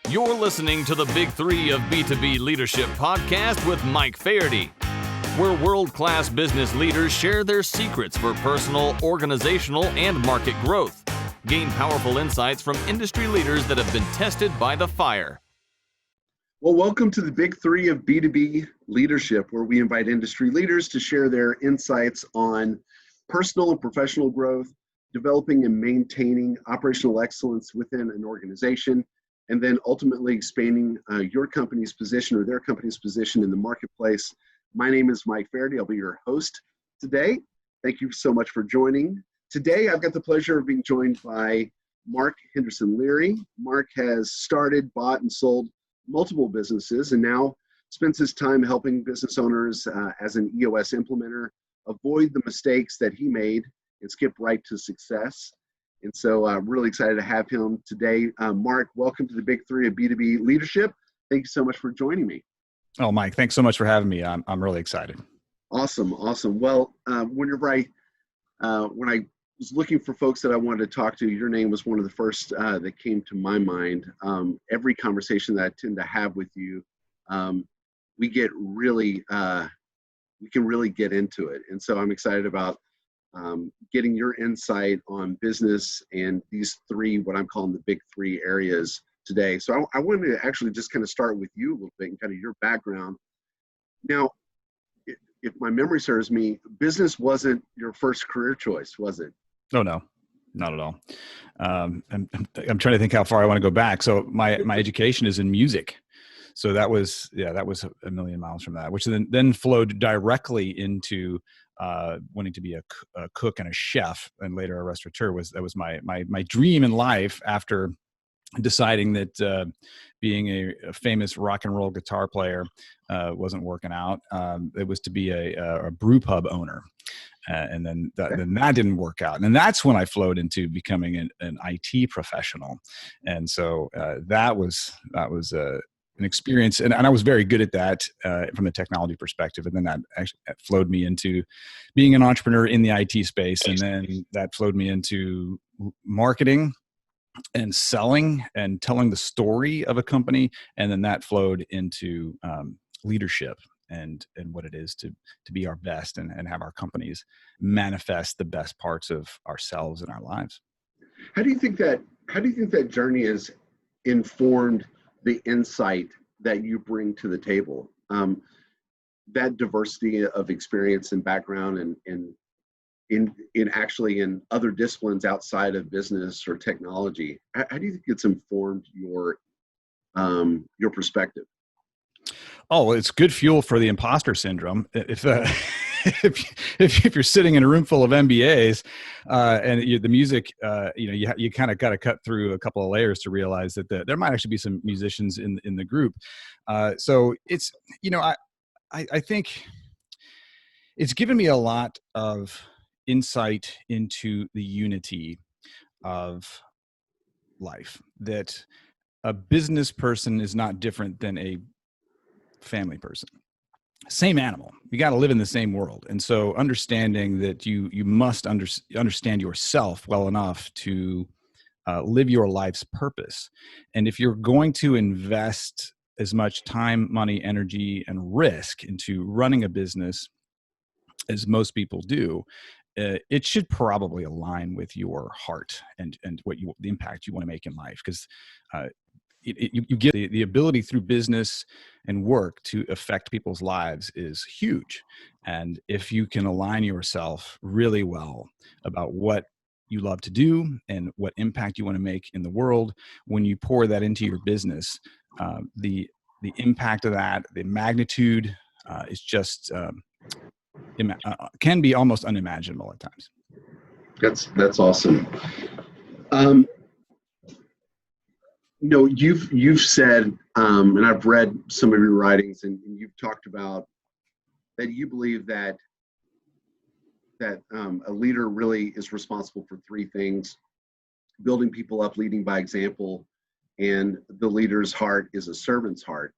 You're listening to the Big Three of B2B Leadership podcast with Mike Faherty, where world-class business leaders share their secrets for personal, organizational, and market growth. Gain powerful insights from industry leaders that have been tested by the fire. Well, welcome to the Big Three of B2B Leadership, where we invite industry leaders to share their insights on personal and professional growth, developing and maintaining operational excellence within an organization, and then ultimately expanding your company's position or their company's position in the marketplace. My name is Mike Faherty. I'll be your host today. Thank you so much for joining. Today, I've got the pleasure of being joined by Mark Henderson Leary. Mark has started, bought, and sold multiple businesses, and now spends his time helping business owners as an EOS implementer avoid the mistakes that he made and skip right to success. And so I'm really excited to have him today. Mark, welcome to the Big Three of B2B Leadership. Thank you so much for joining me. Oh, Mike, thanks so much for having me. I'm really excited. Awesome. Well, when I was looking for folks that I wanted to talk to, your name was one of the first that came to my mind. Every conversation that I tend to have with you, we can really get into it. And so I'm excited about getting your insight on business and these three, what I'm calling the big three areas today. So I wanted to actually just kind of start with you a little bit and kind of your background. Now, if my memory serves me, business wasn't your first career choice, was it? Oh, no, not at all. I'm trying to think how far I want to go back. So my education is in music. So that was a million miles from that, which then flowed directly into wanting to be a cook and a chef, and later a restaurateur. That was my dream in life after deciding that being a famous rock and roll guitar player wasn't working out. It was to be a brew pub owner. And then that didn't work out. And that's when I flowed into becoming an IT professional. And so that was an experience. And I was very good at that from the technology perspective. And then that actually flowed me into being an entrepreneur in the IT space. And then that flowed me into marketing and selling and telling the story of a company. And then that flowed into leadership and what it is to be our best and have our companies manifest the best parts of ourselves and our lives. How do you think that journey has informed the insight that you bring to the table? That diversity of experience and background and in other disciplines outside of business or technology, how do you think it's informed your perspective? Oh, well, it's good fuel for the imposter syndrome. If you're sitting in a room full of MBAs and the music, you kind of got to cut through a couple of layers to realize that there might actually be some musicians in the group. So it's, I think it's given me a lot of insight into the unity of life, that a business person is not different than a family person. Same animal. You got to live in the same world. And so understanding that you must understand yourself well enough to live your life's purpose. And if you're going to invest as much time, money, energy, and risk into running a business as most people do, it should probably align with your heart and the impact you want to make in life. Because you get the ability through business and work to affect people's lives is huge. And if you can align yourself really well about what you love to do and what impact you want to make in the world, when you pour that into your business, the impact of that, the magnitude is just can be almost unimaginable at times. That's awesome. You've said, and I've read some of your writings, and you've talked about that you believe that a leader really is responsible for three things: building people up, leading by example, and the leader's heart is a servant's heart.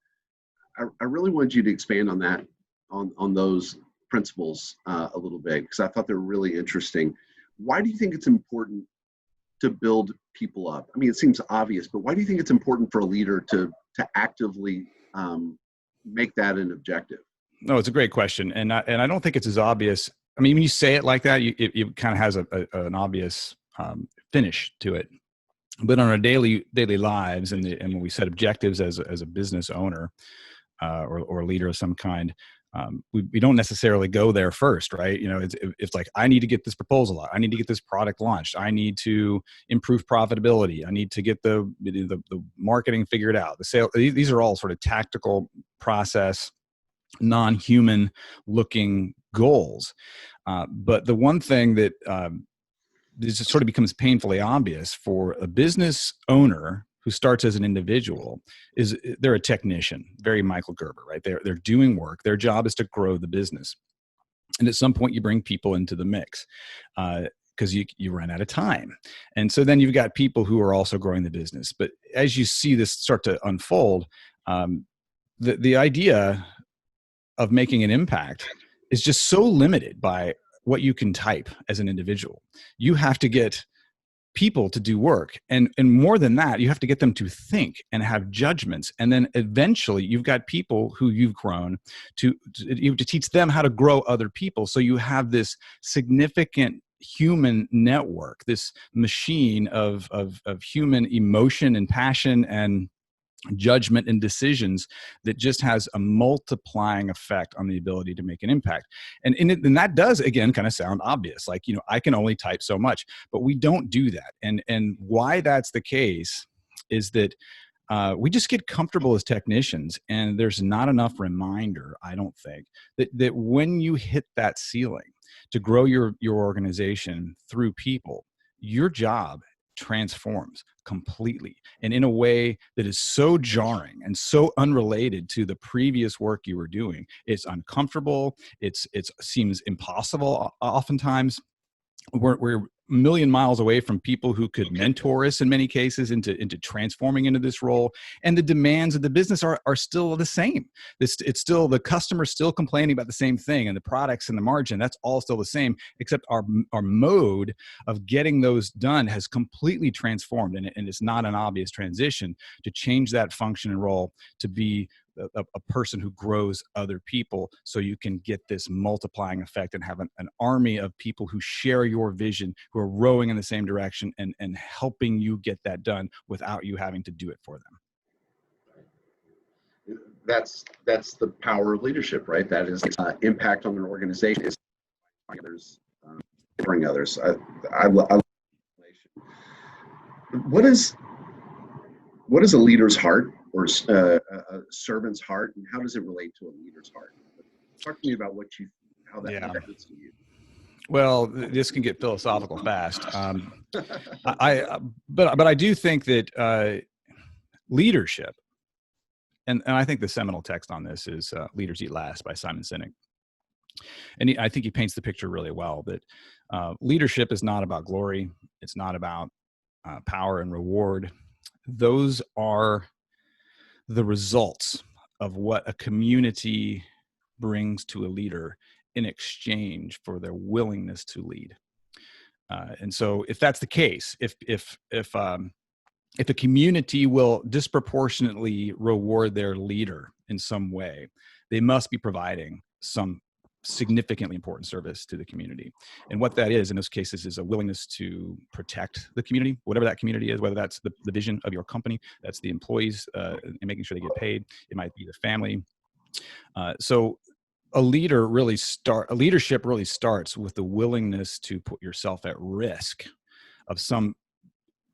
I really wanted you to expand on that, on those principles a little bit, because I thought they were really interesting. Why do you think it's important to build people up? I mean, it seems obvious, but why do you think it's important for a leader to actively make that an objective? No, it's a great question, and I don't think it's as obvious. I mean, when you say it like that, it kind of has an obvious finish to it. But on our daily lives, and when we set objectives as a business owner or a leader of some kind, we don't necessarily go there first, right? You know, it's like, I need to get this proposal out. I need to get this product launched. I need to improve profitability. I need to get the marketing figured out. The sale. These are all sort of tactical process, non-human looking goals. But the one thing that this sort of becomes painfully obvious for a business owner who starts as an individual is they're a technician, very Michael Gerber, right? They're doing work. Their job is to grow the business. And at some point you bring people into the mix because you run out of time. And so then you've got people who are also growing the business. But as you see this start to unfold, the idea of making an impact is just so limited by what you can type as an individual. You have to get people to do work. And more than that, you have to get them to think and have judgments. And then eventually you've got people who you've grown to teach them how to grow other people. So you have this significant human network, this machine of human emotion and passion and judgment and decisions that just has a multiplying effect on the ability to make an impact. And that does, again, kind of sound obvious. Like, you know, I can only type so much, but we don't do that. And why that's the case is that we just get comfortable as technicians, and there's not enough reminder, I don't think, that when you hit that ceiling to grow your organization through people, your job transforms completely, and in a way that is so jarring and so unrelated to the previous work you were doing. It's uncomfortable. It seems impossible oftentimes. We're a million miles away from people who could mentor us in many cases into transforming into this role. And the demands of the business are still the same. It's still, the customer's still complaining about the same thing, and the products and the margin, that's all still the same, except our mode of getting those done has completely transformed. And it's not an obvious transition to change that function and role to be a person who grows other people, so you can get this multiplying effect and have an army of people who share your vision, who are rowing in the same direction and helping you get that done without you having to do it for them. That's the power of leadership, right? That is impact on an organization is others, bring others. I what is a leader's heart, or a servant's heart, and how does it relate to a leader's heart? Talk to me about how that happens to you. Well, this can get philosophical fast. But I do think that leadership, and I think the seminal text on this is "Leaders Eat Last" by Simon Sinek, and I think he paints the picture really well. That leadership is not about glory; it's not about power and reward. Those are the results of what a community brings to a leader in exchange for their willingness to lead. And so if that's the case, if a community will disproportionately reward their leader in some way, they must be providing some significantly important service to the community. And what that is in those cases is a willingness to protect the community, whatever that community is, whether that's the vision of your company, that's the employees and making sure they get paid. It might be the family. So leadership really starts with the willingness to put yourself at risk of some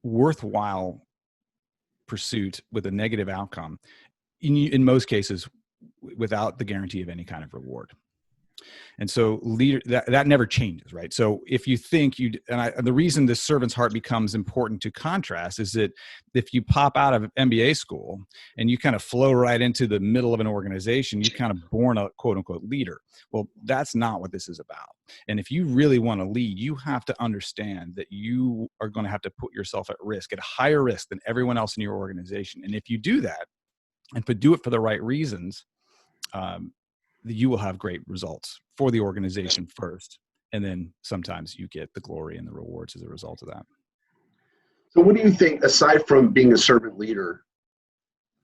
worthwhile pursuit with a negative outcome, in most cases without the guarantee of any kind of reward. And so that never changes, right? So if you think the reason this servant's heart becomes important to contrast is that if you pop out of MBA school and you kind of flow right into the middle of an organization, you're kind of born a quote unquote leader. Well, that's not what this is about. And if you really want to lead, you have to understand that you are going to have to put yourself at risk, at higher risk than everyone else in your organization. And if you do that and do it for the right reasons, you will have great results for the organization first. And then sometimes you get the glory and the rewards as a result of that. So what do you think, aside from being a servant leader,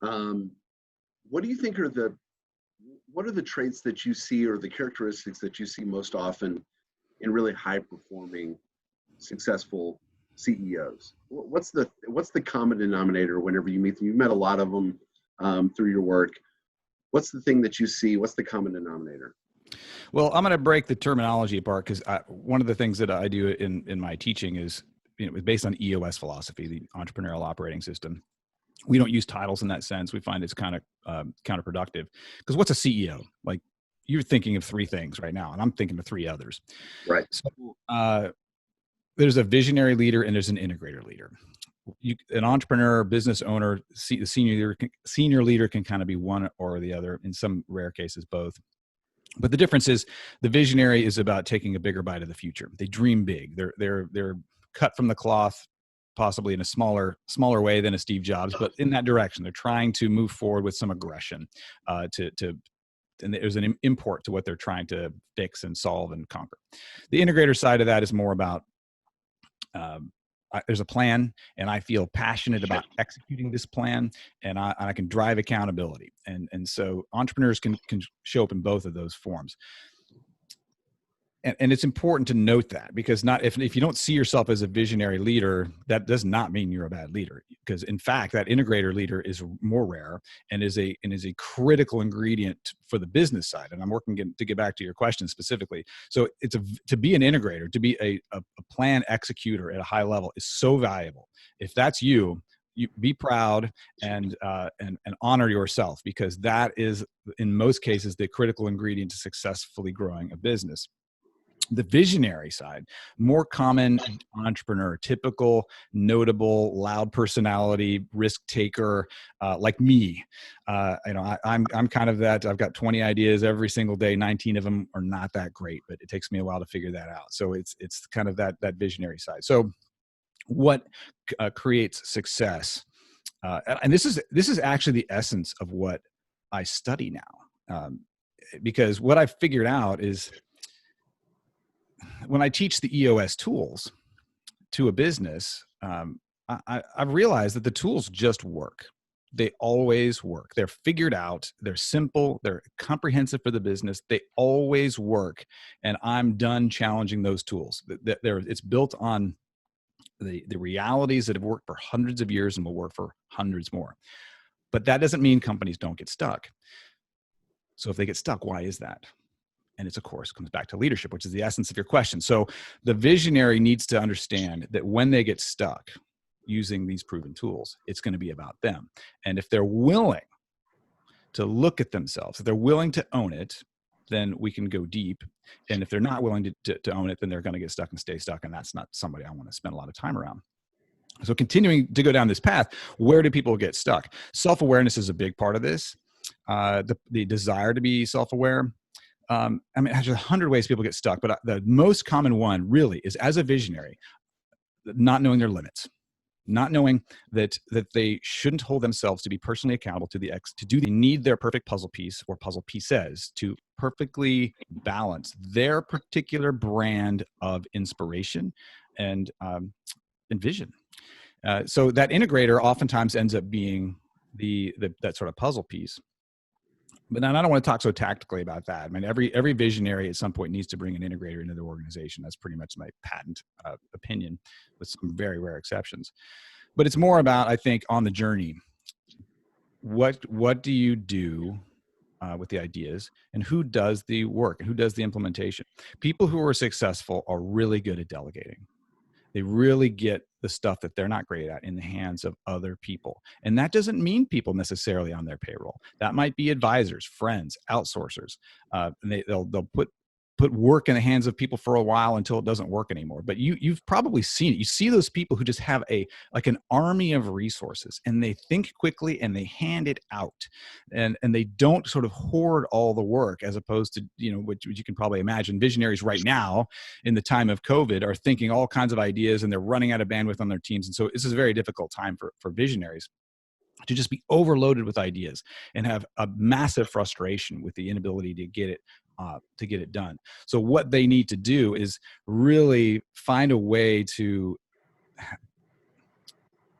what do you think what are the traits that you see or the characteristics that you see most often in really high performing, successful CEOs? What's the common denominator whenever you meet them? You've met a lot of them through your work. What's the thing that you see? What's the common denominator? Well, I'm going to break the terminology apart because one of the things that I do in my teaching is, based on EOS philosophy, the entrepreneurial operating system. We don't use titles in that sense. We find it's kind of counterproductive, because what's a CEO? Like, you're thinking of three things right now, and I'm thinking of three others. Right. So there's a visionary leader and there's an integrator leader. An entrepreneur, business owner, the senior leader can kind of be one or the other. In some rare cases, both. But the difference is the visionary is about taking a bigger bite of the future. They dream big. They're cut from the cloth, possibly in a smaller way than a Steve Jobs, but in that direction. They're trying to move forward with some aggression and there's an import to what they're trying to fix and solve and conquer. The integrator side of that is more about there's a plan, and I feel passionate about executing this plan, and I can drive accountability. And so entrepreneurs can show up in both of those forms. And it's important to note that, because if you don't see yourself as a visionary leader, that does not mean you're a bad leader. Because in fact, that integrator leader is more rare and is a critical ingredient for the business side. And I'm working to get back to your question specifically. So to be an integrator, to be a plan executor at a high level is so valuable. If that's you be proud and honor yourself, because that is, in most cases, the critical ingredient to successfully growing a business. The visionary side, more common entrepreneur, typical, notable, loud personality, risk taker, like me. I'm kind of that. I've got 20 ideas every single day. 19 of them are not that great, but it takes me a while to figure that out. So it's kind of that visionary side. So what creates success? And this is actually the essence of what I study now, because what I've figured out is, when I teach the EOS tools to a business, I've realized that the tools just work. They always work. They're figured out. They're simple. They're comprehensive for the business. They always work. And I'm done challenging those tools. It's built on the realities that have worked for hundreds of years and will work for hundreds more. But that doesn't mean companies don't get stuck. So if they get stuck, why is that? And it's, of course, comes back to leadership, which is the essence of your question. So the visionary needs to understand that when they get stuck using these proven tools, it's going to be about them. And if they're willing to look at themselves, if they're willing to own it, then we can go deep. And if they're not willing to own it, then they're going to get stuck and stay stuck. And that's not somebody I want to spend a lot of time around. So continuing to go down this path, where do people get stuck? Self-awareness is a big part of this. The desire to be self-aware. There's 100 ways people get stuck, but the most common one really is, as a visionary, not knowing their limits, not knowing that they shouldn't hold themselves to be personally accountable they need their perfect puzzle piece or puzzle pieces to perfectly balance their particular brand of inspiration and vision. So that integrator oftentimes ends up being that sort of puzzle piece. But now I don't want to talk so tactically about that. I mean, every visionary at some point needs to bring an integrator into their organization. That's pretty much my patent opinion, with some very rare exceptions. But it's more about, I think, on the journey. What do you do with the ideas, and who does the work and who does the implementation? People who are successful are really good at delegating. They really get the stuff that they're not great at in the hands of other people. And that doesn't mean people necessarily on their payroll. That might be advisors, friends, outsourcers. And they'll put work in the hands of people for a while until it doesn't work anymore. But you've probably seen it. You see those people who just have an army of resources, and they think quickly and they hand it out, and they don't sort of hoard all the work, as opposed to, which you can probably imagine. Visionaries right now in the time of COVID are thinking all kinds of ideas, and they're running out of bandwidth on their teams. And so this is a very difficult time for visionaries to just be overloaded with ideas and have a massive frustration with the inability to get it done. So what they need to do is really find a way to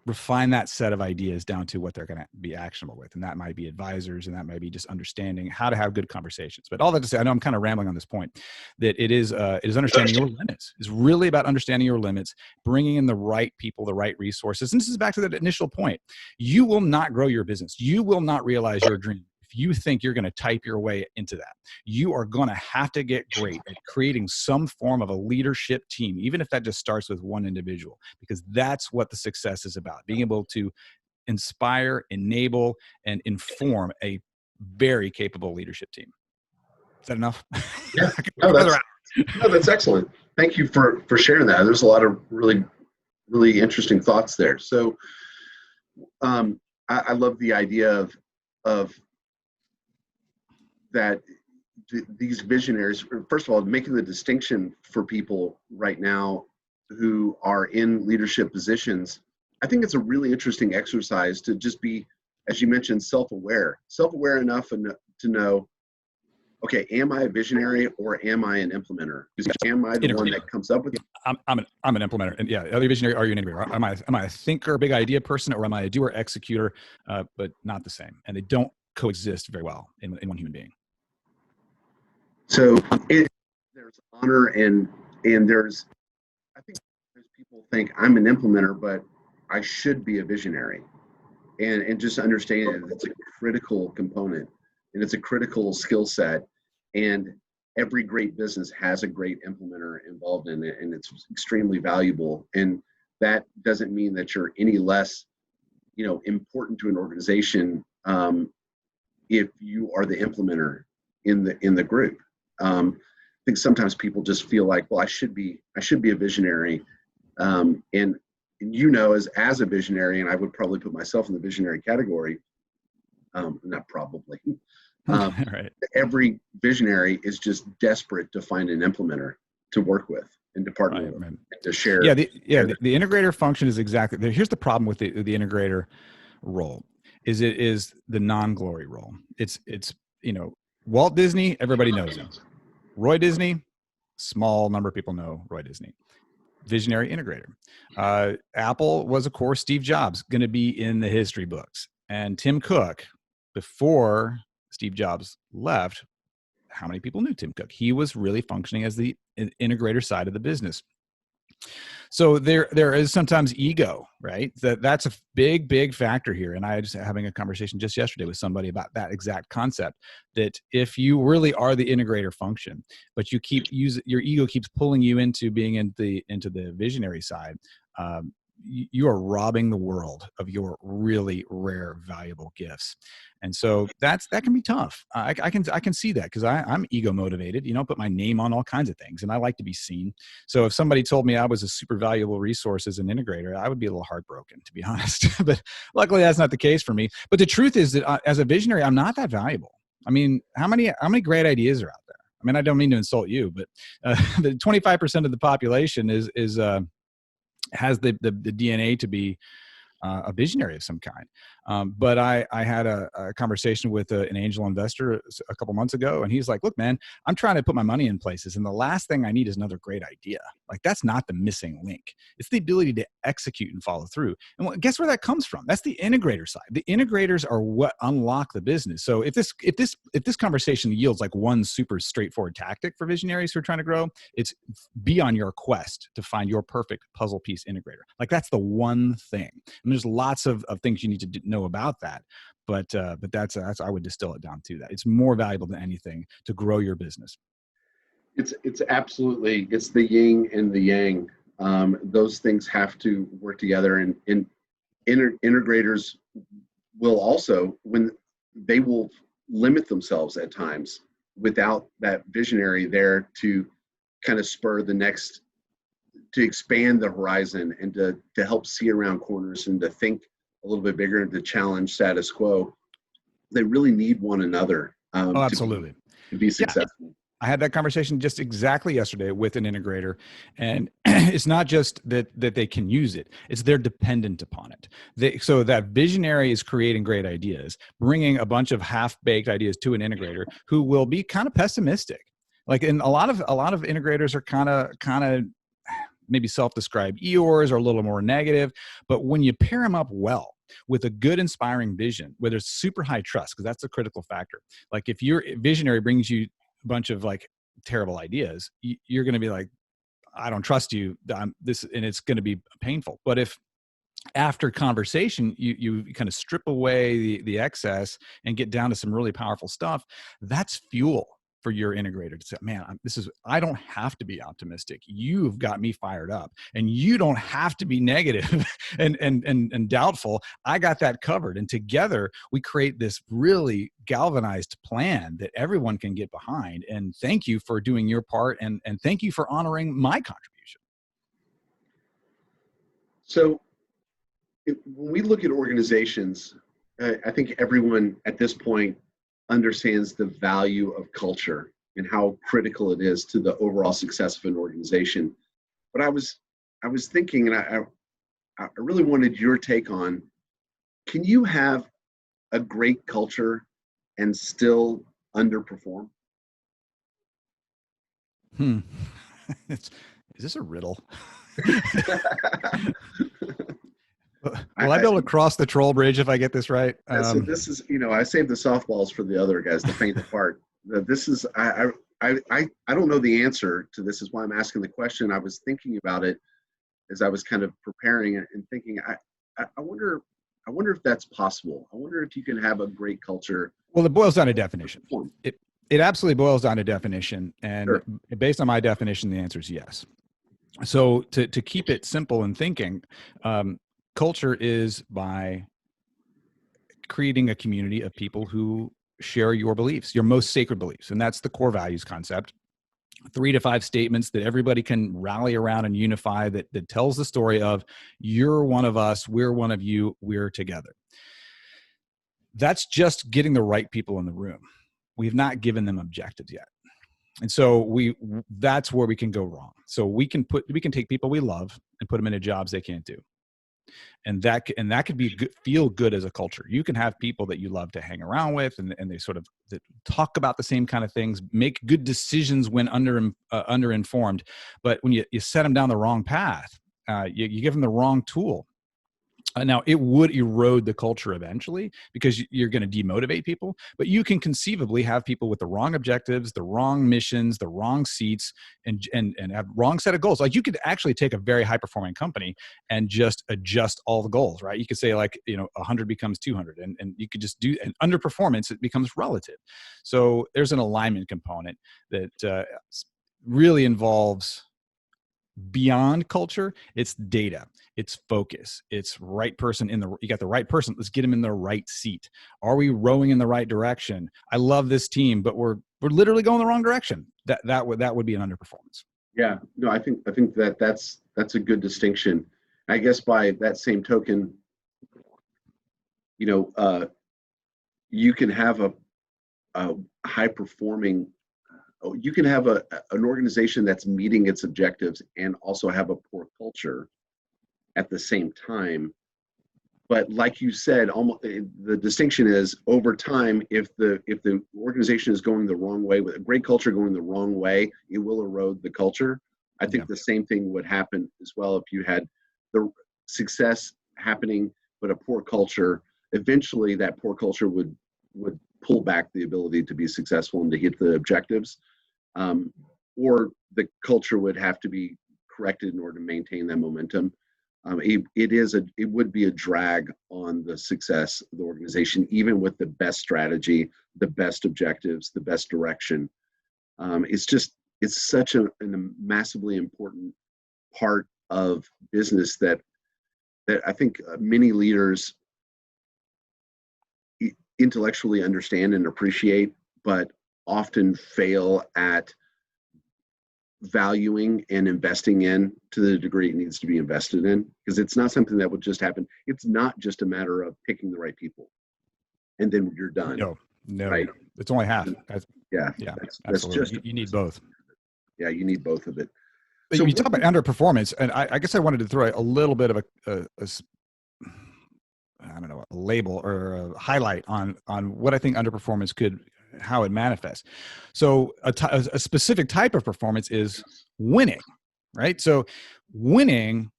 refine that set of ideas down to what they're going to be actionable with. And that might be advisors, and that might be just understanding how to have good conversations. But all that to say, I know I'm kind of rambling on this point, that it is understanding your limits. It's really about understanding your limits, bringing in the right people, the right resources. And this is back to that initial point. You will not grow your business. You will not realize your dream if you think you're going to type your way into that. You are going to have to get great at creating some form of a leadership team, even if that just starts with one individual, because that's what the success is about, being able to inspire, enable, and inform a very capable leadership team. Is that enough? Yeah, that's excellent. Thank you for sharing that. There's a lot of really, really interesting thoughts there. So I love the idea of that these visionaries, first of all, making the distinction for people right now who are in leadership positions. I think it's a really interesting exercise to just be, as you mentioned, self-aware enough to know, okay, am I a visionary or am I an implementer? Am I the one that comes up with it? I'm an implementer. And yeah, are you a visionary? Are you an integrator? Am I a thinker, big idea person, or am I a doer, executor, but not the same? And they don't coexist very well in one human being. So there's honor and there's, I think there's people think I'm an implementer, but I should be a visionary, and just understanding that it's a critical component and it's a critical skill set, and every great business has a great implementer involved in it, and it's extremely valuable. And that doesn't mean that you're any less, important to an organization if you are the implementer in the group. I think sometimes people just feel like, well, I should be a visionary, and as a visionary, and I would probably put myself in the visionary category. Not probably. Right. Every visionary is just desperate to find an implementer to work with and to partner with, and to share. Yeah, the integrator function is exactly. Here's the problem with the integrator role. It is the non-glory role. It's Walt Disney, everybody knows him. Roy Disney, small number of people know Roy Disney. Visionary integrator. Apple was, of course, Steve Jobs, going to be in the history books. And Tim Cook, before Steve Jobs left, how many people knew Tim Cook? He was really functioning as the integrator side of the business. So there is sometimes ego, right? That's a big factor here. And I was having a conversation just yesterday with somebody about that exact concept, that if you really are the integrator function, but your ego keeps pulling you into being into the visionary side, you are robbing the world of your really rare, valuable gifts. And so that can be tough. I can see that, because I'm ego motivated, put my name on all kinds of things, and I like to be seen. So if somebody told me I was a super valuable resource as an integrator, I would be a little heartbroken, to be honest. But luckily that's not the case for me. But the truth is that as a visionary, I'm not that valuable. I mean, how many great ideas are out there? I mean, I don't mean to insult you, but the 25% of the population has the DNA to be a visionary of some kind. But I had a conversation with an angel investor a couple months ago, and he's like, look, man, I'm trying to put my money in places, and the last thing I need is another great idea. Like, that's not the missing link. It's the ability to execute and follow through. And guess where that comes from? That's the integrator side. The integrators are what unlock the business. So if this conversation yields like one super straightforward tactic for visionaries who are trying to grow, it's be on your quest to find your perfect puzzle piece integrator. Like, that's the one thing. And there's lots of things you need to know about that, but that's I would distill it down to that. It's more valuable than anything to grow your business. It's absolutely, it's the yin and the yang. Those things have to work together, and integrators will also, when they will limit themselves at times without that visionary there to kind of spur the next, to expand the horizon and to help see around corners and to think a little bit bigger and to challenge status quo. They really need one another absolutely to be successful. Yeah. I had that conversation just exactly yesterday with an integrator, and it's not just that they can use it, it's they're dependent upon it. So that visionary is creating great ideas, bringing a bunch of half-baked ideas to an integrator who will be kind of pessimistic. Like, and a lot of integrators are kind of maybe self-described Eeyores or a little more negative. But when you pair them up well with a good, inspiring vision, where there's super high trust, because that's a critical factor. Like if your visionary brings you a bunch of like terrible ideas, you're going to be like, I don't trust you. And it's going to be painful. But if after conversation, you kind of strip away the excess and get down to some really powerful stuff, that's fuel for your integrator to say, man, I don't have to be optimistic. You've got me fired up, and you don't have to be negative and doubtful. I got that covered. And together we create this really galvanized plan that everyone can get behind. And thank you for doing your part. And thank you for honoring my contribution. So when we look at organizations, I think everyone at this point understands the value of culture and how critical it is to the overall success of an organization. But I was thinking, and I really wanted your take on, can you have a great culture and still underperform? Is this a riddle? Will I be able to cross the troll bridge if I get this right? So this is, I saved the softballs for the other guys, the faint of heart. This is, I don't know the answer to this, is why I'm asking the question. I was thinking about it as I was kind of preparing it and thinking, I wonder if that's possible. I wonder if you can have a great culture. Well, it boils down to definition. It absolutely boils down to definition. And sure. Based on my definition, the answer is yes. So to keep it simple in thinking, culture is by creating a community of people who share your beliefs, your most sacred beliefs. And that's the core values concept. 3 to 5 statements that everybody can rally around and unify, that tells the story of you're one of us, we're one of you, we're together. That's just getting the right people in the room. We've not given them objectives yet. And so that's where we can go wrong. So we can take people we love and put them into jobs they can't do. And that could be good, feel good as a culture. You can have people that you love to hang around with, and they sort of talk about the same kind of things, make good decisions when underinformed. But when you set them down the wrong path, you give them the wrong tool. Now, it would erode the culture eventually because you're going to demotivate people, but you can conceivably have people with the wrong objectives, the wrong missions, the wrong seats, and have wrong set of goals. Like you could actually take a very high performing company and just adjust all the goals, right? You could say 100 becomes 200, and you could just do an underperformance. It becomes relative. So there's an alignment component that really involves beyond culture. It's data, it's focus, it's right person you got the right person. Let's get them in the right seat. Are we rowing in the right direction? I love this team, but we're literally going the wrong direction. That would be an underperformance. Yeah, no, I think that's a good distinction. I guess by that same token, you can have a high performing. You can have an organization that's meeting its objectives and also have a poor culture at the same time. But like you said, almost the distinction is over time, if the organization is going the wrong way, with a great culture going the wrong way, it will erode the culture. I think the same thing would happen as well if you had the success happening, but a poor culture. Eventually, that poor culture would pull back the ability to be successful and to hit the objectives, or the culture would have to be corrected in order to maintain that momentum. It would be a drag on the success of the organization, even with the best strategy, the best objectives, the best direction. It's such a massively important part of business that I think many leaders intellectually understand and appreciate, but often fail at valuing and investing in to the degree it needs to be invested in, because it's not something that would just happen. It's not just a matter of picking the right people and then you're done. No, right? It's only half. Yeah, that's just you need both. Yeah, you need both of it. But so you talk about underperformance, and I guess I wanted to throw a little bit of a label or a highlight on what I think underperformance how it manifests. So a specific type of performance is winning, right? So winning,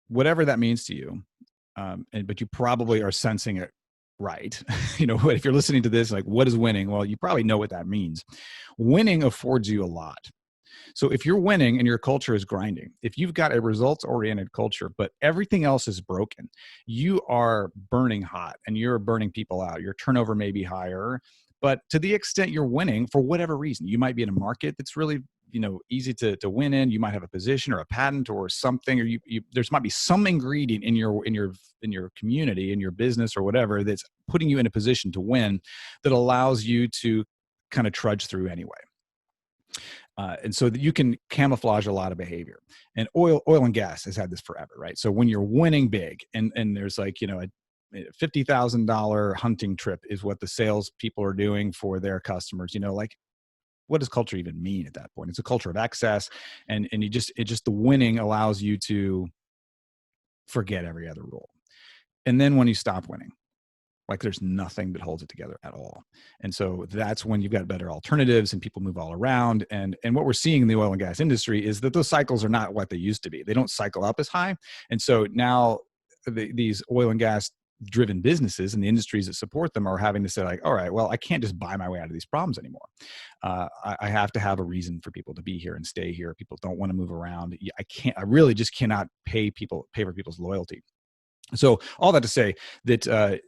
whatever that means to you, but you probably are sensing it right. If you're listening to this, like, what is winning? Well, you probably know what that means. Winning affords you a lot. So if you're winning and your culture is grinding, if you've got a results-oriented culture, but everything else is broken, you are burning hot and you're burning people out. Your turnover may be higher, but to the extent you're winning for whatever reason, you might be in a market that's really easy to win in. You might have a position or a patent or something, or there's might be some ingredient in your community, in your business or whatever, that's putting you in a position to win, that allows you to kind of trudge through anyway. And so that you can camouflage a lot of behavior. And oil and gas has had this forever, right? So when you're winning big and there's like, a $50,000 hunting trip is what the sales people are doing for their customers, like, what does culture even mean at that point? It's a culture of excess, and the winning allows you to forget every other rule. And then when you stop winning, like, there's nothing that holds it together at all. And so that's when you've got better alternatives and people move all around. And what we're seeing in the oil and gas industry is that those cycles are not what they used to be. They don't cycle up as high. And so now these oil and gas driven businesses and the industries that support them are having to say, like, all right, well, I can't just buy my way out of these problems anymore. I have to have a reason for people to be here and stay here. People don't want to move around. I really just cannot pay for people's loyalty. So all that to say that,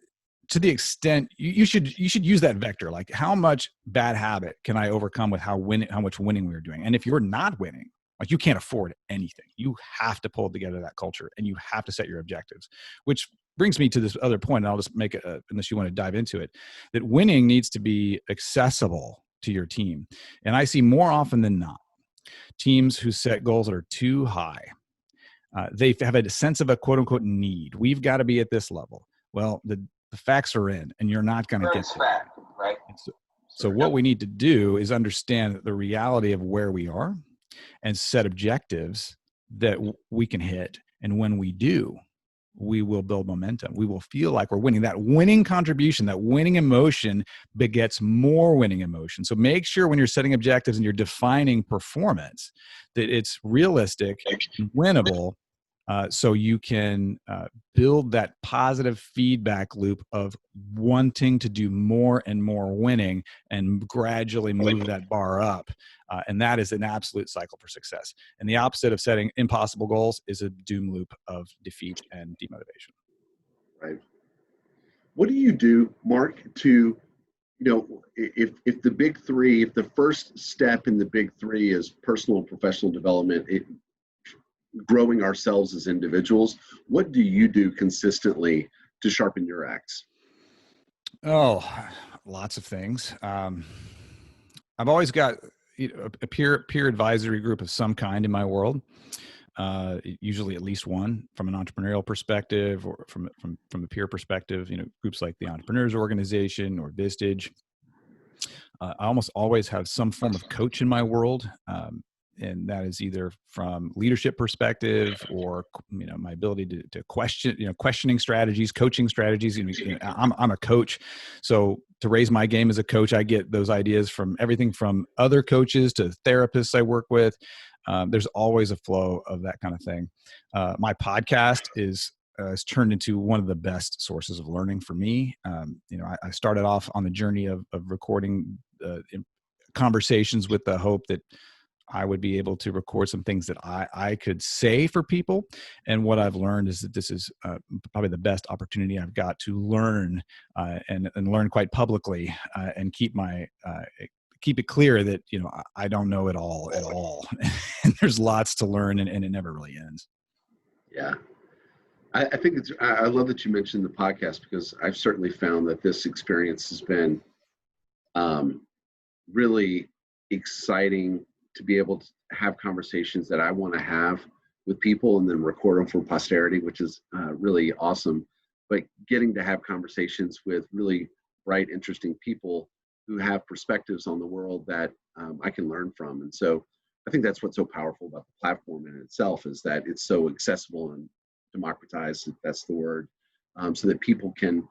to the extent you should use that vector, like, how much bad habit can I overcome with how much winning we are doing? And if you're not winning, like, you can't afford anything. You have to pull together that culture and you have to set your objectives, which brings me to this other point. And I'll just make it, unless you want to dive into it, that winning needs to be accessible to your team. And I see more often than not teams who set goals that are too high. They have a sense of a quote unquote need. We've got to be at this level. Well, the facts are in, and you're not going to get there. Right? So what we need to do is understand the reality of where we are and set objectives that we can hit. And when we do, we will build momentum. We will feel like we're winning. That winning contribution, that winning emotion begets more winning emotion. So make sure when you're setting objectives and you're defining performance, that it's realistic and winnable, so you can build that positive feedback loop of wanting to do more and more winning and gradually move that bar up. And that is an absolute cycle for success. And the opposite of setting impossible goals is a doom loop of defeat and demotivation. Right. What do you do, Mark, to, if the big three, if the first step in the big three is personal and professional development, growing ourselves as individuals, what do you do consistently to sharpen your axe? Oh, lots of things. I've always got a peer advisory group of some kind in my world. Usually at least one from an entrepreneurial perspective or from a peer perspective. Groups like the Entrepreneurs Organization or Vistage. I almost always have some form of coach in my world. And that is either from leadership perspective or, my ability to question, questioning strategies, coaching strategies. I'm a coach. So to raise my game as a coach, I get those ideas from everything from other coaches to therapists I work with. There's always a flow of that kind of thing. My podcast has turned into one of the best sources of learning for me. I started off on the journey of recording conversations with the hope that I would be able to record some things that I could say for people. And what I've learned is that this is probably the best opportunity I've got to learn and learn quite publicly and keep it clear that, I don't know it all at all. And there's lots to learn and it never really ends. Yeah. I think I love that you mentioned the podcast, because I've certainly found that this experience has been really exciting to be able to have conversations that I want to have with people and then record them for posterity, which is really awesome. But getting to have conversations with really bright, interesting people who have perspectives on the world that I can learn from. And so I think that's what's so powerful about the platform in itself, is that it's so accessible and democratized, if that's the word, so that people can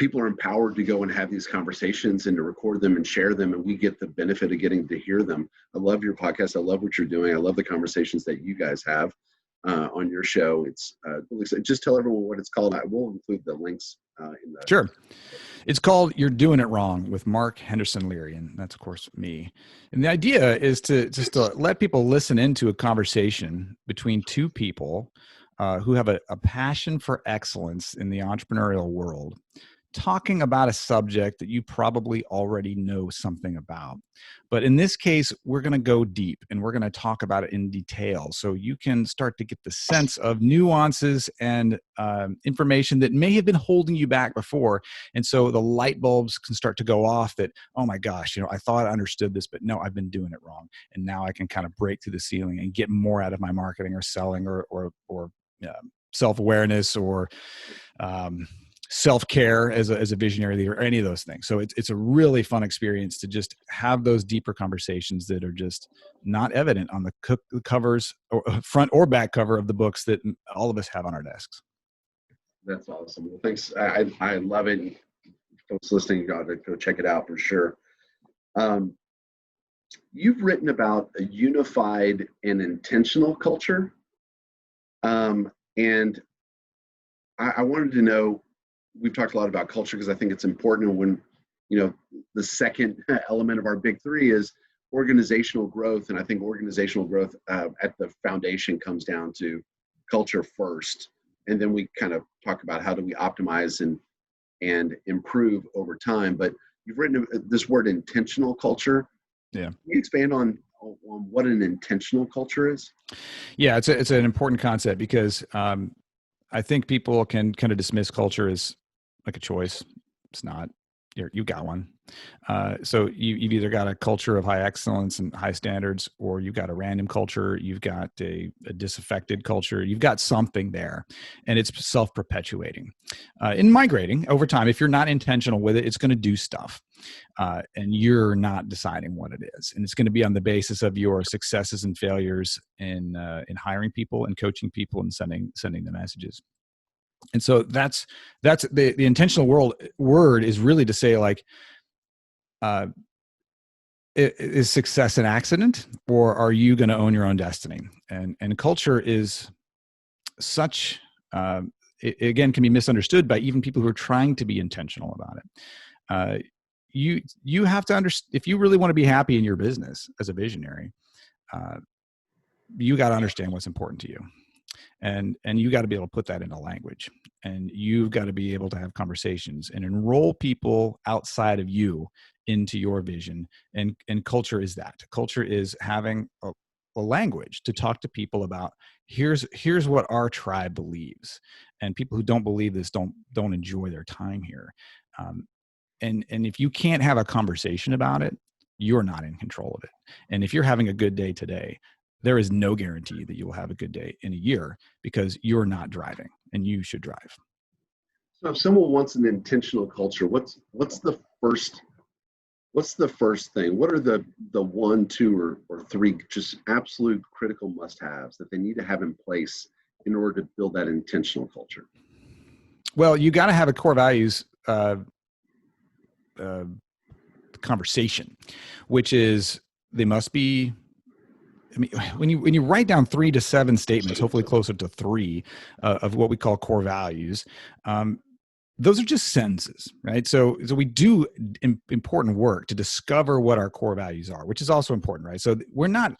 people are empowered to go and have these conversations and to record them and share them, and we get the benefit of getting to hear them. I love your podcast. I love what you're doing. I love the conversations that you guys have on your show. It's just tell everyone what it's called. I will include the links in the. Sure. It's called You're Doing It Wrong with Mark Henderson Leary, and that's, of course, me. And the idea is to just to let people listen into a conversation between two people who have a passion for excellence in the entrepreneurial world, talking about a subject that you probably already know something about. But in this case, we're going to go deep and we're going to talk about it in detail so you can start to get the sense of nuances and information that may have been holding you back before. And so the light bulbs can start to go off that, oh my gosh, I thought I understood this, but no, I've been doing it wrong. And now I can kind of break through the ceiling and get more out of my marketing or selling or self-awareness or self-care as a visionary leader, or any of those things. So it's a really fun experience to just have those deeper conversations that are just not evident on the covers, or front or back cover of the books that all of us have on our desks. That's awesome. Well, thanks. I love it. Folks listening, got to go check it out for sure. You've written about a unified and intentional culture. And I wanted to know, we've talked a lot about culture because I think it's important when, the second element of our big three is organizational growth. And I think organizational growth at the foundation comes down to culture first. And then we kind of talk about how do we optimize and improve over time. But you've written this word intentional culture. Yeah. Can you expand on what an intentional culture is? Yeah, it's an important concept because I think people can kind of dismiss culture as like a choice. It's not. You got one. So you've either got a culture of high excellence and high standards, or you've got a random culture. You've got a disaffected culture. You've got something there, and it's self-perpetuating. In migrating over time, if you're not intentional with it, it's going to do stuff, and you're not deciding what it is. And it's going to be on the basis of your successes and failures in hiring people and coaching people and sending the messages. And so that's the intentional word is really to say, like, is success an accident, or are you going to own your own destiny? And culture is such, it again can be misunderstood by even people who are trying to be intentional about it. You have to understand, if you really want to be happy in your business as a visionary, you got to understand what's important to you. And you got to be able to put that into language, and you've got to be able to have conversations and enroll people outside of you into your vision. And culture is that. Culture is having a language to talk to people about, here's what our tribe believes, and people who don't believe this don't enjoy their time here. And if you can't have a conversation about it, you're not in control of it. And if you're having a good day today, there is no guarantee that you will have a good day in a year, because you're not driving, and you should drive. So if someone wants an intentional culture, what's the first thing? What are the 1, 2, or 3 just absolute critical must-haves that they need to have in place in order to build that intentional culture? Well, you got to have a core values conversation, which is they must be. I mean, when you write down 3 to 7 statements, hopefully closer to 3 of what we call core values, those are just sentences, right? So we do important work to discover what our core values are, which is also important, right? So we're not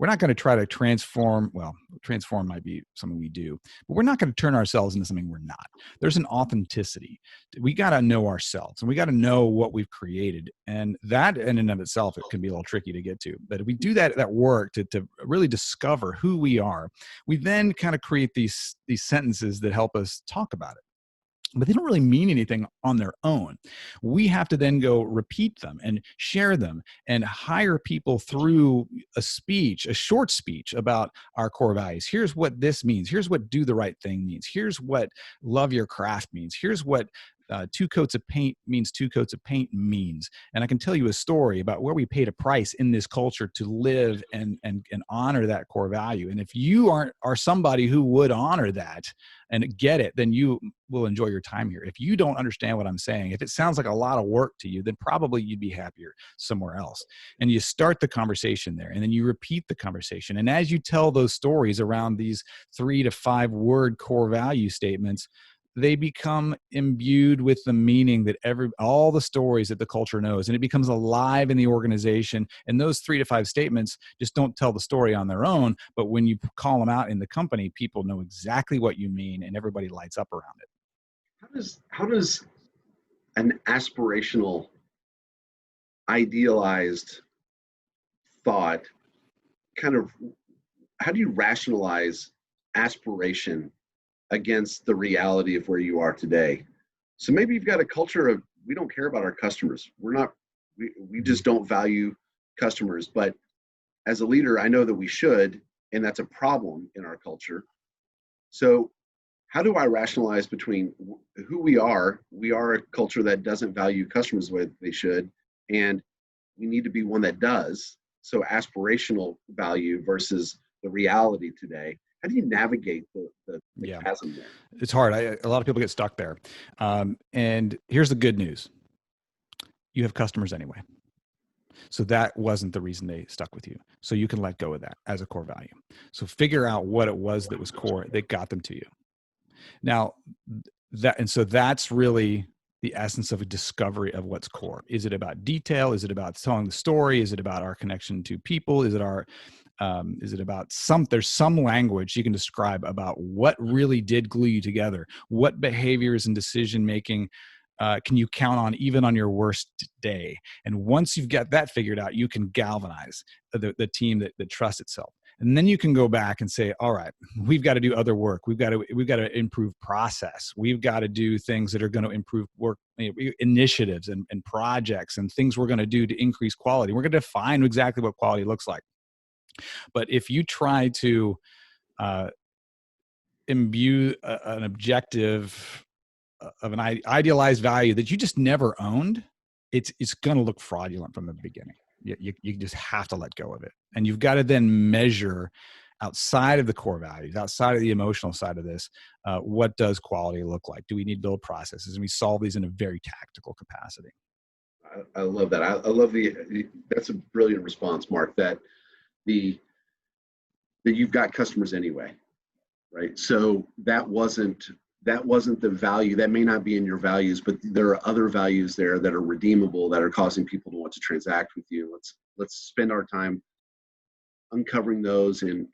going to try to transform. Well, transform might be something we do, but we're not going to turn ourselves into something we're not. There's an authenticity. We got to know ourselves, and we got to know what we've created. And that in and of itself, it can be a little tricky to get to. But if we do that work to really discover who we are, we then kind of create these sentences that help us talk about it. But they don't really mean anything on their own. We have to then go repeat them and share them and hire people through a short speech about our core values. Here's what this means. Here's what do the right thing means. Here's what love your craft means. Here's what two coats of paint means two coats of paint means. And I can tell you a story about where we paid a price in this culture to live and honor that core value. And if you are somebody who would honor that and get it, then you will enjoy your time here. If you don't understand what I'm saying, if it sounds like a lot of work to you, then probably you'd be happier somewhere else. And you start the conversation there, and then you repeat the conversation. And as you tell those stories around these 3 to 5 word core value statements, they become imbued with the meaning that all the stories that the culture knows, and it becomes alive in the organization. And those 3 to 5 statements just don't tell the story on their own, but when you call them out in the company, people know exactly what you mean, and everybody lights up around it. How does an aspirational, idealized thought how do you rationalize aspiration against the reality of where you are today? So maybe you've got a culture of, we don't care about our customers. We just don't value customers. But as a leader, I know that we should, and that's a problem in our culture. So how do I rationalize between who we are a culture that doesn't value customers the way they should, and we need to be one that does. So aspirational value versus the reality today. How do you navigate the chasm there? It's hard. A lot of people get stuck there. And here's the good news. You have customers anyway. So that wasn't the reason they stuck with you. So you can let go of that as a core value. So figure out what it was that was core that got them to you. Now, that's really the essence of a discovery of what's core. Is it about detail? Is it about telling the story? Is it about our connection to people? Is it about there's some language you can describe about what really did glue you together? What behaviors and decision-making can you count on even on your worst day? And once you've got that figured out, you can galvanize the team that trusts itself. And then you can go back and say, all right, we've got to do other work. We've got to improve process. We've got to do things that are going to improve work initiatives and projects and things we're going to do to increase quality. We're going to define exactly what quality looks like. But if you try to imbue an objective of an idealized value that you just never owned, it's going to look fraudulent from the beginning. You just have to let go of it. And you've got to then measure outside of the core values, outside of the emotional side of this, what does quality look like? Do we need build processes? And we solve these in a very tactical capacity. I love that. I love that's a brilliant response, Mark, that you've got customers anyway, right? So that wasn't the value. That may not be in your values, but there are other values there that are redeemable, that are causing people to want to transact with you. Let's spend our time uncovering those and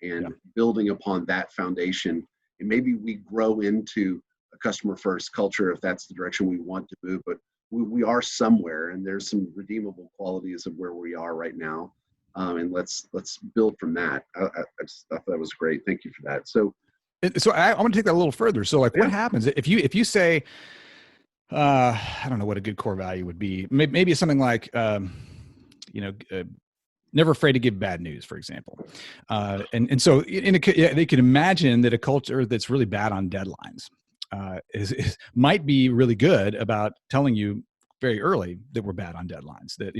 building upon that foundation. And maybe we grow into a customer first culture if that's the direction we want to move, but we are somewhere, and there's some redeemable qualities of where we are right now. And let's build from that. I just thought that was great. Thank you for that. So I want to take that a little further. So what happens if you say, I don't know what a good core value would be. Maybe it's something like, never afraid to give bad news, for example. And so they could imagine that a culture that's really bad on deadlines might be really good about telling you very early that we're bad on deadlines, that,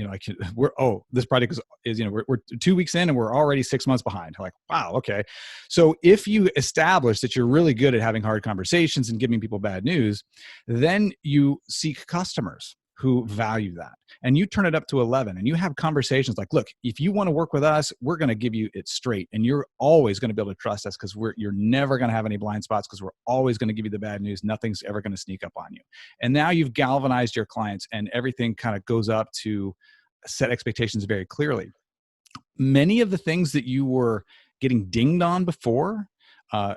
this project is we're 2 weeks in and we're already 6 months behind. Like, wow. Okay. So if you establish that you're really good at having hard conversations and giving people bad news, then you seek customers who value that, and you turn it up to 11, and you have conversations like, look, if you want to work with us, we're going to give you it straight, and you're always going to be able to trust us because you're never going to have any blind spots, because we're always going to give you the bad news. Nothing's ever going to sneak up on you. And now you've galvanized your clients, and everything kind of goes up to set expectations very clearly. Many of the things that you were getting dinged on before,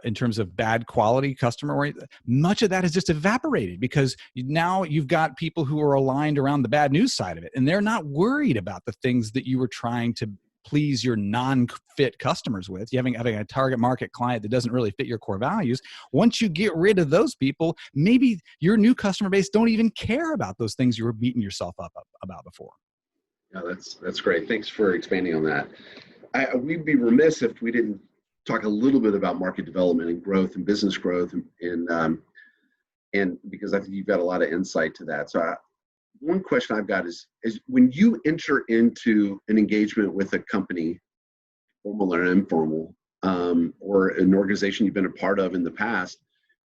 in terms of bad quality customer, much of that has just evaporated, because now you've got people who are aligned around the bad news side of it, and they're not worried about the things that you were trying to please your non-fit customers with. You having a target market client that doesn't really fit your core values. Once you get rid of those people, maybe your new customer base don't even care about those things you were beating yourself up about before. Yeah, that's great. Thanks for expanding on that. We'd be remiss if we didn't talk a little bit about market development and growth and business growth, and and because I think you've got a lot of insight to that. So one question I've got is when you enter into an engagement with a company, formal or informal, or an organization you've been a part of in the past,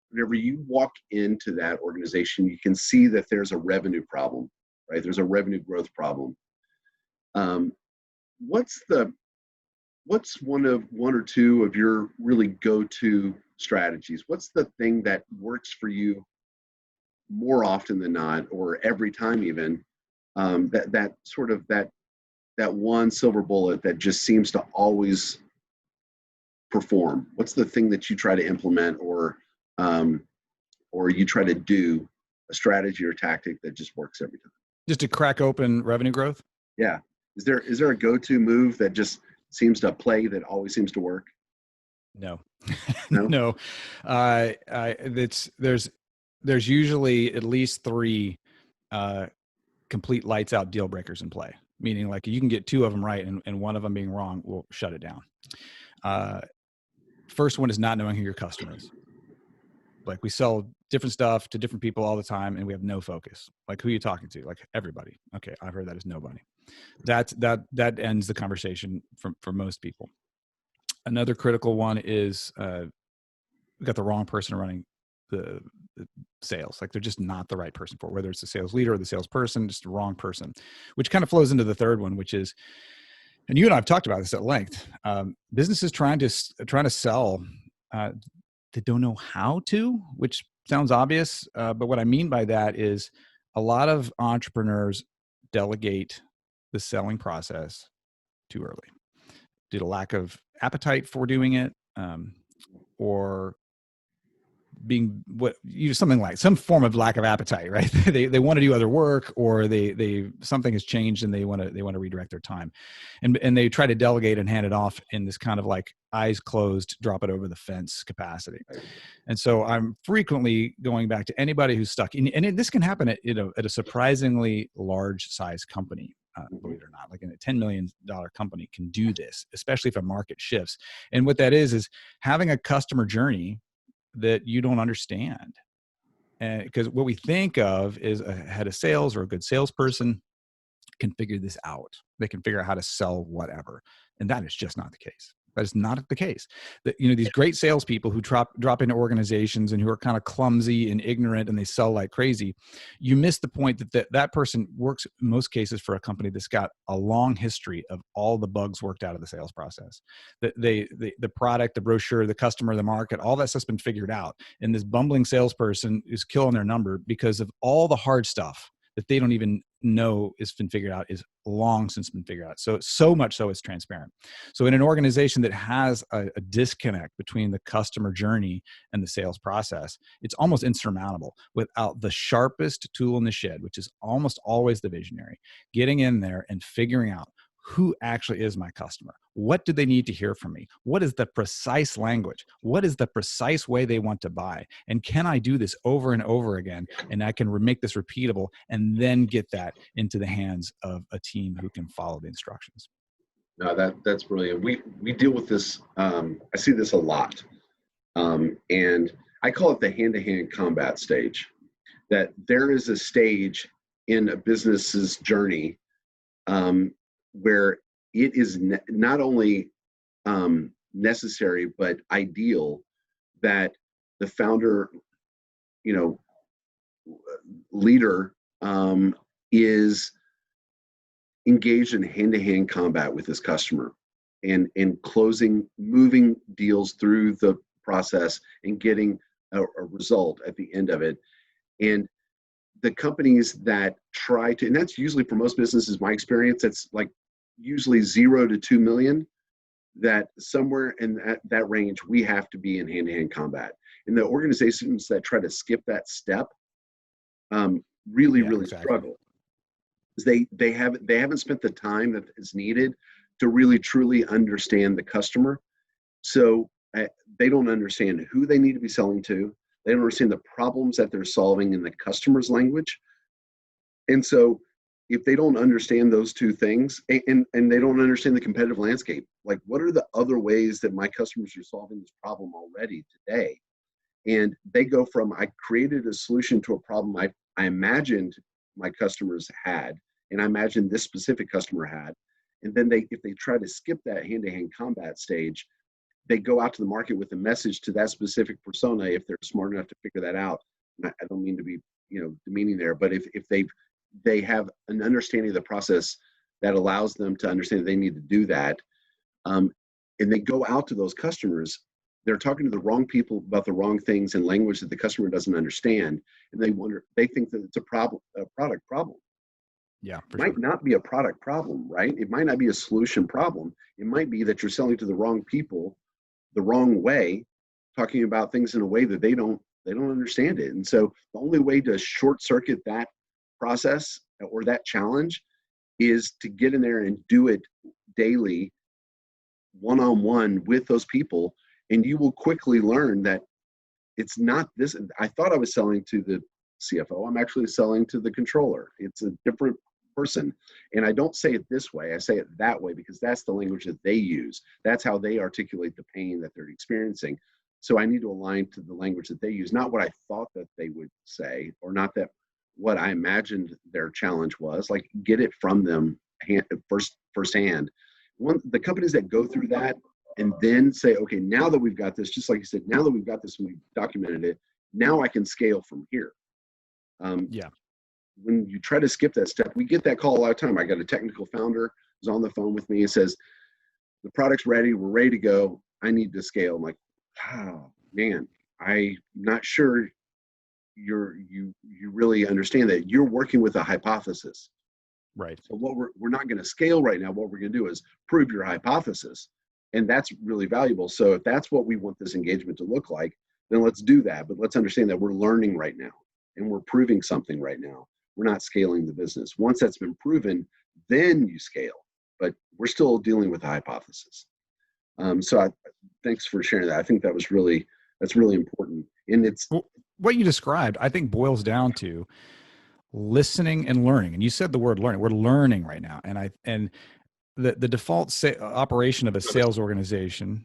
whenever you walk into that organization, you can see that there's a revenue problem, right? There's a revenue growth problem. What's one or two of your really go-to strategies? What's the thing that works for you more often than not, or every time even, that one silver bullet that just seems to always perform? What's the thing that you try to implement, or you try to do, a strategy or tactic that just works every time? Just to crack open revenue growth? Yeah. Is there a go-to move that just seems to play, that always seems to work? No. No? No. There's usually at least 3 complete lights out deal breakers in play, meaning like you can get 2 of them right and one of them being wrong will shut it down. First one is not knowing who your customer is. Like, we sell different stuff to different people all the time and we have no focus. Like, who are you talking to? Like, everybody. Okay, I've heard that is nobody. That ends the conversation for most people. Another critical one is we got the wrong person running the sales. Like, they're just not the right person for it, whether it's the sales leader or the salesperson, just the wrong person, which kind of flows into the third one, which is, and you and I have talked about this at length, businesses trying to sell, they don't know how to, which sounds obvious. But what I mean by that is a lot of entrepreneurs delegate the selling process too early due to lack of appetite for doing it, or being something like some form of lack of appetite, right? they want to do other work, or they something has changed and they want to redirect their time, and they try to delegate and hand it off in this kind of like eyes closed, drop it over the fence capacity. And so I'm frequently going back to anybody who's stuck and this can happen at a surprisingly large size company. Believe it or not, like in a $10 million company can do this, especially if a market shifts. And what that is having a customer journey that you don't understand. And because what we think of is a head of sales or a good salesperson can figure this out. They can figure out how to sell whatever. And that is just not the case. That is not the case. That, these great salespeople who drop into organizations and who are kind of clumsy and ignorant and they sell like crazy, you miss the point that person works in most cases for a company that's got a long history of all the bugs worked out of the sales process. The product, the brochure, the customer, the market, all that stuff's been figured out. And this bumbling salesperson is killing their number because of all the hard stuff that they don't even know has been figured out, is long since been figured out. So much so it's transparent. So in an organization that has a disconnect between the customer journey and the sales process, it's almost insurmountable without the sharpest tool in the shed, which is almost always the visionary, getting in there and figuring out who actually is my customer. What do they need to hear from me? What is the precise language? What is the precise way they want to buy? And can I do this over and over again? And I can make this repeatable and then get that into the hands of a team who can follow the instructions. No, that's brilliant. We deal with this. I see this a lot. And I call it the hand-to-hand combat stage. That there is a stage in a business's journey where it is not only necessary but ideal that the founder, leader is engaged in hand-to-hand combat with his customer and moving deals through the process and getting a result at the end of it. And the companies that try to, and that's usually for most businesses, my experience, it's like usually 0 to 2 million, that somewhere in that range, we have to be in hand-to-hand combat. And the organizations that try to skip that step really struggle. They haven't spent the time that is needed to really truly understand the customer. So they don't understand who they need to be selling to. They don't understand the problems that they're solving in the customer's language. And so if they don't understand those two things, and they don't understand the competitive landscape, like what are the other ways that my customers are solving this problem already today? And they go from, I created a solution to a problem I imagined my customers had, and I imagined this specific customer had. And then if they try to skip that hand-to-hand combat stage, they go out to the market with a message to that specific persona if they're smart enough to figure that out. And I don't mean to be, demeaning there, but if they have an understanding of the process that allows them to understand that they need to do that, and they go out to those customers, they're talking to the wrong people about the wrong things in language that the customer doesn't understand, and they think that it's a product problem. Yeah, It might not be a product problem, right? It might not be a solution problem. It might be that you're selling to the wrong people the wrong way, talking about things in a way that they don't understand it. And so the only way to short circuit that process or that challenge is to get in there and do it daily, one-on-one with those people. And you will quickly learn that it's not this. I thought I was selling to the CFO. I'm actually selling to the controller. It's a different person. And I don't say it this way. I say it that way because that's the language that they use. That's how they articulate the pain that they're experiencing. So I need to align to the language that they use, not what I thought that they would say, or not that what I imagined their challenge was. Like, get it from them firsthand. The companies that go through that and then say, okay, now that we've got this, just like you said, now that we've got this and we've documented it, now I can scale from here. When you try to skip that step, we get that call a lot of time. I got a technical founder who's on the phone with me and says, the product's ready, we're ready to go, I need to scale. I'm like, oh man, I'm not sure you really understand that you're working with a hypothesis. Right. So what we're not going to scale right now. What we're going to do is prove your hypothesis. And that's really valuable. So if that's what we want this engagement to look like, then let's do that. But let's understand that we're learning right now and we're proving something right now. We're not scaling the business. Once that's been proven, then you scale. But we're still dealing with a hypothesis. Thanks for sharing that. I think that's really important. And it's what you described, I think, boils down to listening and learning. And you said the word learning. We're learning right now. And the default operation of a sales organization,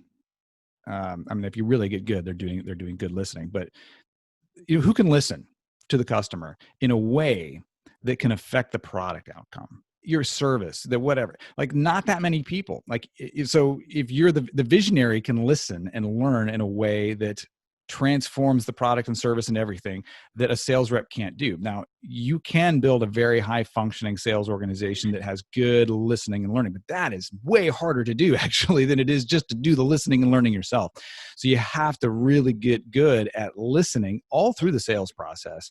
I mean, if you really get good, they're doing good listening. But who can listen to the customer in a way that can affect the product outcome, your service, that whatever? Like, not that many people. Like, so if you're the visionary, can listen and learn in a way that transforms the product and service and everything that a sales rep can't do. Now, you can build a very high functioning sales organization that has good listening and learning, but that is way harder to do actually than it is just to do the listening and learning yourself. So you have to really get good at listening all through the sales process,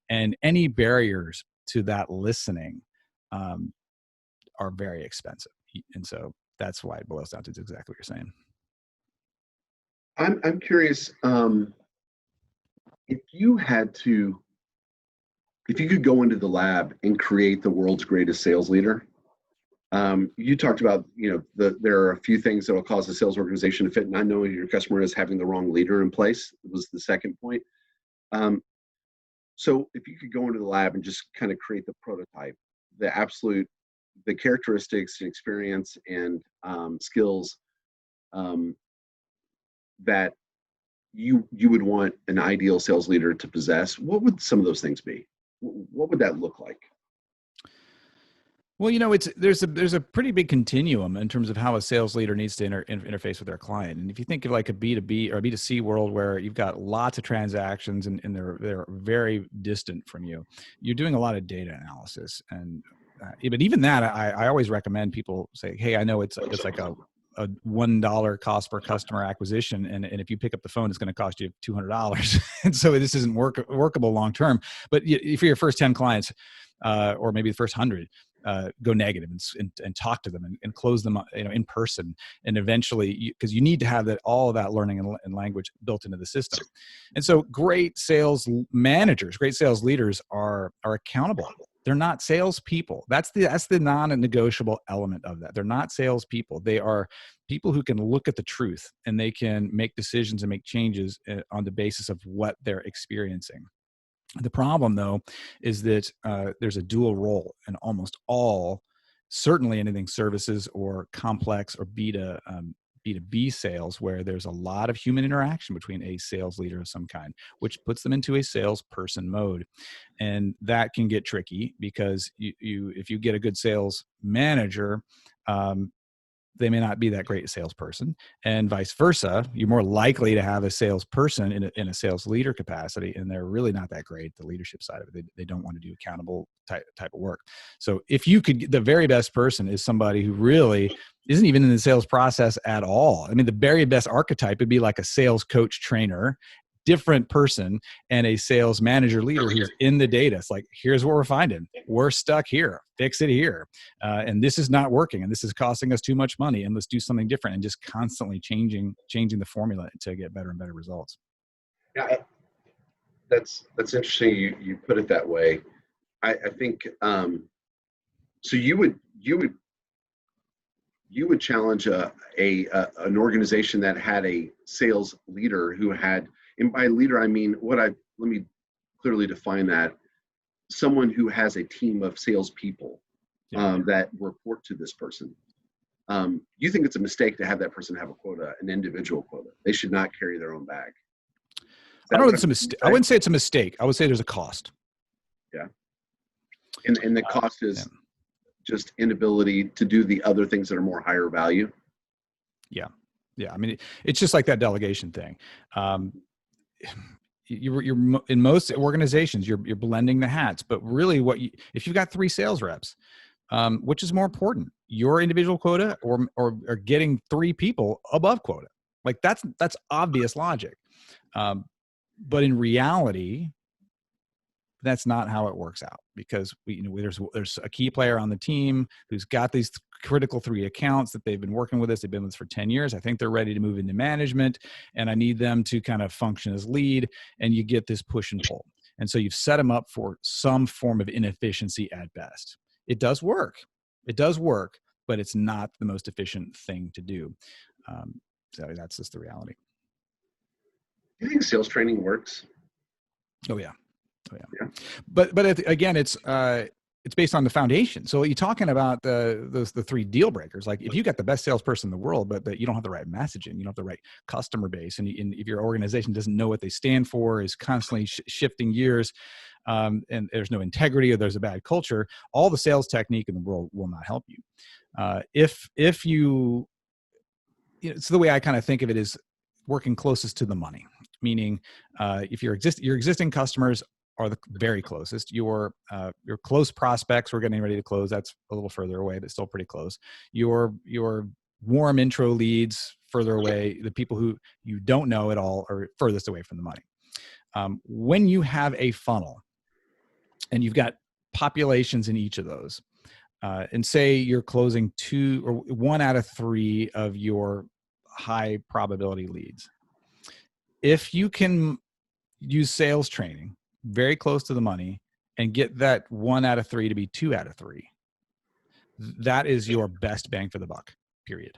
and any barriers to that listening are very expensive. And so that's why it boils down to exactly what you're saying. I'm curious, if you could go into the lab and create the world's greatest sales leader. You talked about, there are a few things that will cause a sales organization to fit. Not knowing your customer is having the wrong leader in place was the second point. So if you could go into the lab and just kind of create the prototype, the characteristics and experience and skills that you would want an ideal sales leader to possess, what would some of those things be? What would that look like? Well, there's a pretty big continuum in terms of how a sales leader needs to interface with their client. And if you think of like a B2B or a B2C world where you've got lots of transactions and they're very distant from you, you're doing a lot of data analysis. And but even that, I always recommend people say, hey, I know it's like a $1 cost per customer acquisition. And if you pick up the phone, it's going to cost you $200. And so this isn't workable long-term, but for your first 10 clients, or maybe the first 100, go negative and talk to them and close them, in person. And eventually, because you need to have all of that learning and language built into the system. And so great sales managers, great sales leaders are accountable. They're not salespeople. That's the non-negotiable element of that. They're not salespeople. They are people who can look at the truth and they can make decisions and make changes on the basis of what they're experiencing. The problem, though, is that there's a dual role in almost all, certainly anything services or complex or B2B sales, where there's a lot of human interaction between a sales leader of some kind, which puts them into a salesperson mode. And that can get tricky because if you get a good sales manager, they may not be that great salesperson, and vice versa. You're more likely to have a salesperson in a sales leader capacity, and they're really not that great, the leadership side of it. They don't want to do accountable type of work. So if you could, the very best person is somebody who really isn't even in the sales process at all. I mean, the very best archetype would be like a sales coach trainer, different person, and a sales manager leader who's in the data. It's like, here's what we're finding. We're stuck here. Fix it here. And this is not working. And this is costing us too much money. And let's do something different, and just constantly changing the formula to get better and better results. Yeah, that's interesting. You put it that way. I think so. You would challenge an organization that had a sales leader who had, and by leader I mean let me clearly define that: someone who has a team of salespeople that report to this person. You think it's a mistake to have that person have a quota, an individual quota? They should not carry their own bag. I don't know if it's a mistake. I wouldn't say it's a mistake. I would say there's a cost. Yeah. And the cost is just inability to do the other things that are more higher value. Yeah. I mean, it's just like that delegation thing. You're in most organizations, you're blending the hats, but really if you've got 3 sales reps, which is more important, your individual quota or getting 3 people above quota? Like that's obvious logic. But in reality, that's not how it works out, because there's a key player on the team who's got these critical 3 accounts that they've been working with us. They've been with us for 10 years. I think they're ready to move into management, and I need them to kind of function as lead, and you get this push and pull. And so you've set them up for some form of inefficiency at best. It does work, but it's not the most efficient thing to do. So that's just the reality. Do you think sales training works? Oh yeah. But again, it's based on the foundation. So you're talking about the 3 deal breakers. Like if you got the best salesperson in the world, but you don't have the right messaging, you don't have the right customer base, and if your organization doesn't know what they stand for, is constantly shifting gears, and there's no integrity, or there's a bad culture, all the sales technique in the world will not help you. If you it's the way I kind of think of it, is working closest to the money. Meaning, if your existing customers are the very closest, your close prospects, we're getting ready to close, that's a little further away, but still pretty close. Your warm intro leads, further away. The people who you don't know at all are furthest away from the money. When you have a funnel and you've got populations in each of those, and say you're closing 2 or 1 out of 3 of your high probability leads, if you can use sales training very close to the money and get that 1 out of 3 to be 2 out of 3, that is your best bang for the buck, period.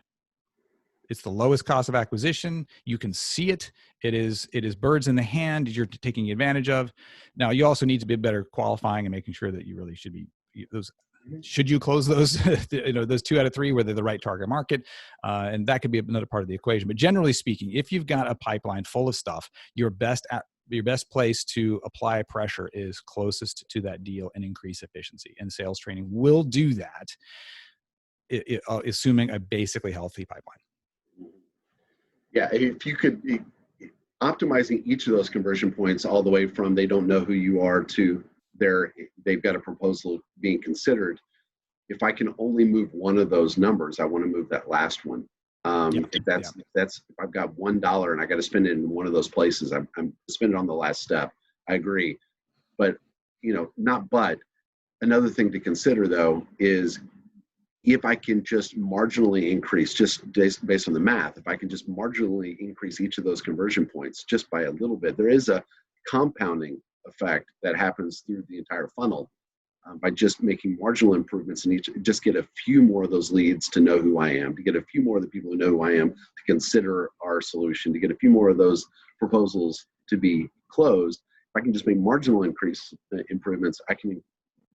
It's the lowest cost of acquisition. You can see it. It is birds in the hand you're taking advantage of. Now, you also need to be better qualifying and making sure that you really should be should you close those, those 2 out of 3, where they're the right target market? And that could be another part of the equation. But generally speaking, if you've got a pipeline full of stuff, your best place to apply pressure is closest to that deal and increase efficiency. And sales training will do that, assuming a basically healthy pipeline. Yeah, if you could optimizing each of those conversion points all the way from they don't know who you are to they've got a proposal being considered. If I can only move one of those numbers, I want to move that last one. If I've got $1 and I got to spend it in one of those places, I'm spend it on the last step. I agree, but another thing to consider though is if I can just marginally increase, just based on the math, if I can just marginally increase each of those conversion points just by a little bit, there is a compounding effect that happens through the entire funnel by just making marginal improvements in each. Just get a few more of those leads to know who I am, to get a few more of the people who know who I am to consider our solution, to get a few more of those proposals to be closed. If I can just make marginal improvements, I can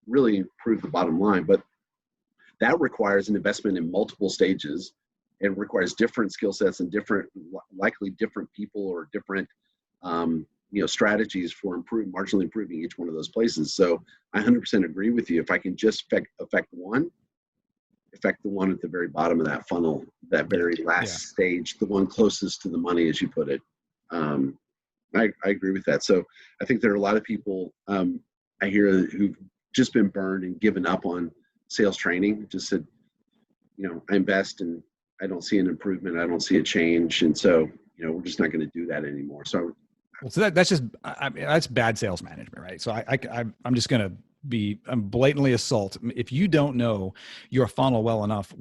really improve the bottom line. But that requires an investment in multiple stages it requires different skill sets and likely different people or different strategies for marginally improving each one of those places. So I 100% agree with you. If I can just affect the one at the very bottom of that funnel, that very last stage, the one closest to the money, as you put it. I agree with that. So I think there are a lot of people I hear who've just been burned and given up on sales training. Just said, I invest and I don't see an improvement. I don't see a change. And so, we're just not going to do that anymore. So that's bad sales management, right? So I'm just going to I'm blatantly assault. If you don't know your funnel well enough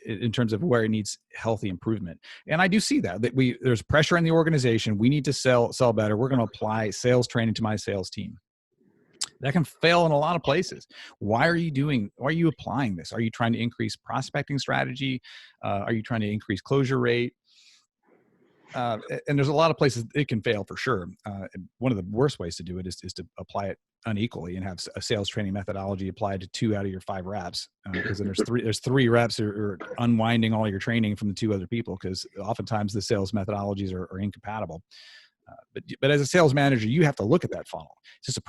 in terms of where it needs healthy improvement. And I do see that there's pressure in the organization. We need to sell better. We're going to apply sales training to my sales team. That can fail in a lot of places. Why are you applying this? Are you trying to increase prospecting strategy? Are you trying to increase closure rate? And there's a lot of places it can fail for sure. One of the worst ways to do it is to apply it unequally and have a sales training methodology applied to 2 out of your 5 reps. Because then there's 3 reps who are unwinding all your training from the 2 other people, because oftentimes the sales methodologies are incompatible. But as a sales manager, you have to look at that funnel. Is this a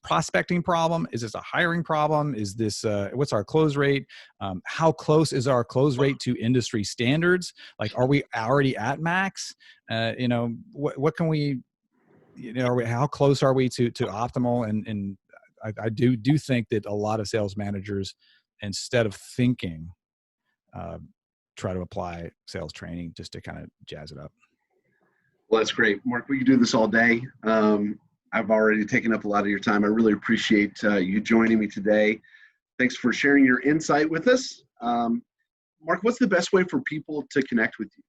prospecting problem? Is this a hiring problem? Is this what's our close rate? How close is our close rate to industry standards? Like, are we already at max? What can we? How close are we to optimal? And I do think that a lot of sales managers, instead of thinking, try to apply sales training just to kind of jazz it up. Well, that's great. Mark, we could do this all day. I've already taken up a lot of your time. I really appreciate you joining me today. Thanks for sharing your insight with us. Mark, what's the best way for people to connect with you?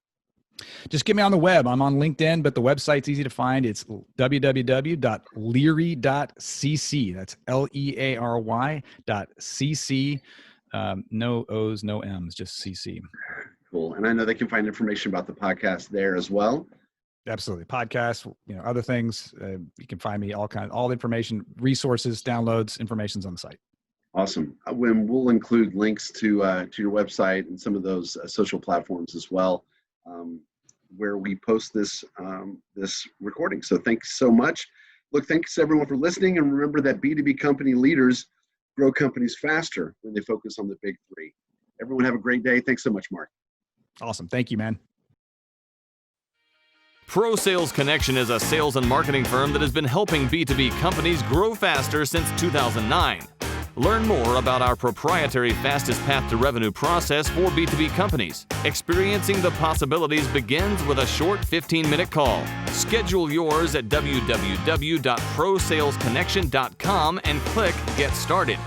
Just get me on the web. I'm on LinkedIn, but the website's easy to find. It's www.leary.cc. That's LEARY.cc. No O's, no M's, just CC. Cool. And I know they can find information about the podcast there as well. Absolutely. Podcasts, other things. You can find me all the information, resources, downloads, information's on the site. Awesome. We'll include links to your website and some of those social platforms as well, where we post this recording. So thanks so much. Look, thanks everyone for listening. And remember that B2B company leaders grow companies faster when they focus on the big 3. Everyone have a great day. Thanks so much, Mark. Awesome. Thank you, man. Pro Sales Connection is a sales and marketing firm that has been helping B2B companies grow faster since 2009. Learn more about our proprietary fastest path to revenue process for B2B companies. Experiencing the possibilities begins with a short 15-minute call. Schedule yours at www.prosalesconnection.com and click Get Started.